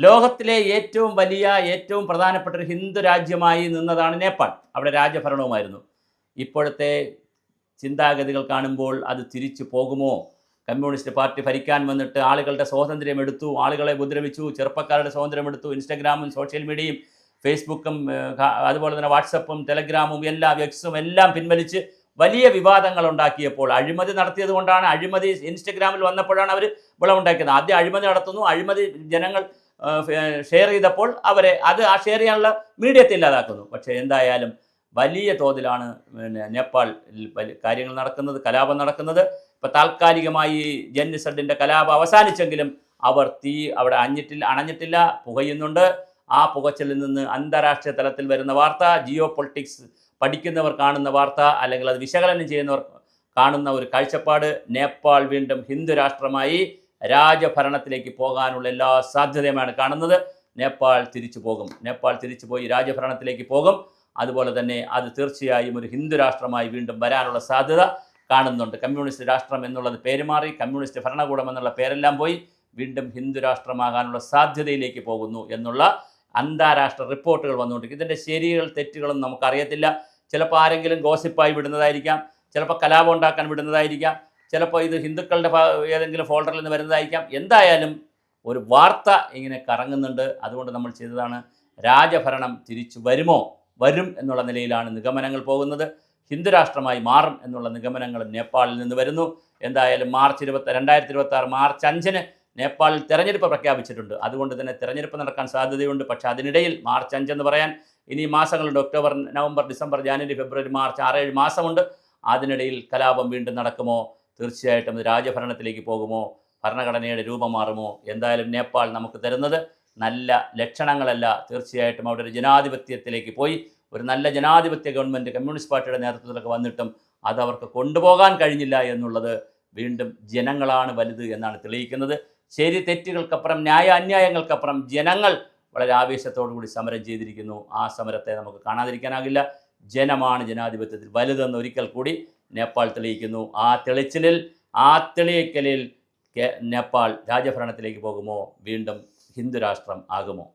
ലോകത്തിലെ ഏറ്റവും വലിയ ഏറ്റവും പ്രധാനപ്പെട്ട ഒരു ഹിന്ദു രാജ്യമായി നിന്നതാണ് നേപ്പാൾ. അവിടെ രാജഭരണവുമായിരുന്നു. ഇപ്പോഴത്തെ ചിന്താഗതികൾ കാണുമ്പോൾ അത് തിരിച്ചു പോകുമോ? കമ്മ്യൂണിസ്റ്റ് പാർട്ടി ഭരിക്കാൻ വന്നിട്ട് ആളുകളുടെ സ്വാതന്ത്ര്യം എടുത്തു, ആളുകളെ ഉപദ്രവിച്ചു, ചെറുപ്പക്കാരുടെ സ്വാതന്ത്ര്യം എടുത്തു. ഇൻസ്റ്റഗ്രാമും സോഷ്യൽ മീഡിയയും ഫേസ്ബുക്കും അതുപോലെ തന്നെ വാട്സപ്പും ടെലഗ്രാമും എല്ലാം എക്സും എല്ലാം പിൻവലിച്ച് വലിയ വിവാദങ്ങൾ ഉണ്ടാക്കിയപ്പോൾ അഴിമതി നടത്തിയത് കൊണ്ടാണ്. അഴിമതി ഇൻസ്റ്റഗ്രാമിൽ വന്നപ്പോഴാണ് അവർ വിളവുണ്ടാക്കിയത്. ആദ്യം അഴിമതി നടത്തുന്നു, അഴിമതി ജനങ്ങൾ ഷെയർ ചെയ്തപ്പോൾ അവരെ ആ ഷെയർ ചെയ്യാനുള്ള മീഡിയത്തെ ഇല്ലാതാക്കുന്നു. പക്ഷേ എന്തായാലും വലിയ തോതിലാണ് നേപ്പാളിൽ കാര്യങ്ങൾ നടക്കുന്നത്, കലാപം നടക്കുന്നത്. ഇപ്പോൾ താൽക്കാലികമായി ജെന്നിസഡിൻ്റെ കലാപം അവസാനിച്ചെങ്കിലും അവർ തീ അവിടെ അണഞ്ഞിട്ടില്ല, പുകയുന്നുണ്ട്. ആ പുകച്ചിലിൽ നിന്ന് അന്താരാഷ്ട്രീയ തലത്തിൽ വരുന്ന വാർത്ത, ജിയോ പൊളിറ്റിക്സ് പഠിക്കുന്നവർ കാണുന്ന വാർത്ത, അല്ലെങ്കിൽ അത് വിശകലനം ചെയ്യുന്നവർ കാണുന്ന ഒരു കാഴ്ചപ്പാട്, നേപ്പാൾ വീണ്ടും ഹിന്ദു രാഷ്ട്രമായി രാജഭരണത്തിലേക്ക് പോകാനുള്ള എല്ലാ സാധ്യതയുമാണ് കാണുന്നത്. നേപ്പാൾ തിരിച്ചു പോകും, നേപ്പാൾ തിരിച്ചു പോയി രാജഭരണത്തിലേക്ക് പോകും. അതുപോലെ തന്നെ അത് തീർച്ചയായും ഒരു ഹിന്ദു രാഷ്ട്രമായി വീണ്ടും വരാനുള്ള സാധ്യത കാണുന്നുണ്ട്. കമ്മ്യൂണിസ്റ്റ് രാഷ്ട്രം എന്നുള്ളത് പേര് മാറി, കമ്മ്യൂണിസ്റ്റ് ഭരണകൂടം എന്നുള്ള പേരെല്ലാം പോയി വീണ്ടും ഹിന്ദു രാഷ്ട്രമാകാനുള്ള സാധ്യതയിലേക്ക് പോകുന്നു എന്നുള്ള അന്താരാഷ്ട്ര റിപ്പോർട്ടുകൾ വന്നുകൊണ്ടിരിക്കും. ഇതിൻ്റെ ശരികൾ തെറ്റുകളും നമുക്കറിയത്തില്ല. ചിലപ്പോൾ ആരെങ്കിലും ഗോസിപ്പായി വിടുന്നതായിരിക്കാം, ചിലപ്പോൾ കലാപം ഉണ്ടാക്കാൻ വിടുന്നതായിരിക്കാം, ചിലപ്പോൾ ഇത് ഹിന്ദുക്കളുടെ ഏതെങ്കിലും ഫോൾഡറിൽ നിന്ന് വരുന്നതായിരിക്കാം. എന്തായാലും ഒരു വാർത്ത ഇങ്ങനെ കറങ്ങുന്നുണ്ട്. അതുകൊണ്ട് നമ്മൾ ചെയ്തതാണ്. രാജഭരണം തിരിച്ചു വരും എന്നുള്ള നിലയിലാണ് നിഗമനങ്ങൾ പോകുന്നത്. ഹിന്ദു രാഷ്ട്രമായി മാറും എന്നുള്ള നിഗമനങ്ങൾ നേപ്പാളിൽ നിന്ന് വരുന്നു. എന്തായാലും 2026 മാർച്ച് 5 നേപ്പാളിൽ തെരഞ്ഞെടുപ്പ് പ്രഖ്യാപിച്ചിട്ടുണ്ട്. അതുകൊണ്ട് തന്നെ തെരഞ്ഞെടുപ്പ് നടക്കാൻ സാധ്യതയുണ്ട്. പക്ഷേ അതിനിടയിൽ മാർച്ച് 5 എന്ന് പറയാൻ ഇനി മാസങ്ങളുണ്ട്. ഒക്ടോബർ, നവംബർ, ഡിസംബർ, ജനുവരി, ഫെബ്രുവരി, മാർച്ച് 6-7 മാസമുണ്ട്. അതിനിടയിൽ കലാപം വീണ്ടും നടക്കുമോ? തീർച്ചയായിട്ടും രാജഭരണത്തിലേക്ക് പോകുമോ? ഭരണഘടനയുടെ രൂപം മാറുമോ? എന്തായാലും നേപ്പാൾ നമുക്ക് തരുന്നത് നല്ല ലക്ഷണങ്ങളല്ല. തീർച്ചയായിട്ടും അവിടെ ഒരു ജനാധിപത്യത്തിലേക്ക് പോയി, ഒരു നല്ല ജനാധിപത്യ ഗവൺമെൻറ് കമ്മ്യൂണിസ്റ്റ് പാർട്ടിയുടെ നേതൃത്വത്തിലൊക്കെ വന്നിട്ടും അതവർക്ക് കൊണ്ടുപോകാൻ കഴിഞ്ഞില്ല എന്നുള്ളത് വീണ്ടും ജനങ്ങളാണ് വലുത് എന്നാണ് തെളിയിക്കുന്നത്. ശരി തെറ്റുകൾക്കപ്പുറം, ന്യായ അന്യായങ്ങൾക്കപ്പുറം ജനങ്ങൾ വളരെ ആവേശത്തോടുകൂടി സമരം ചെയ്തിരിക്കുന്നു. ആ സമരത്തെ നമുക്ക് കാണാതിരിക്കാനാകില്ല. ജനമാണ് ജനാധിപത്യത്തിൽ വലുതെന്ന് ഒരിക്കൽ കൂടി നേപ്പാൾ തെളിയിക്കുന്നു. ആ തെളിയിക്കലിൽ നേപ്പാൾ രാജഭരണത്തിലേക്ക് പോകുമോ? വീണ്ടും ഹിന്ദു രാഷ്ട്രം ആകുമോ?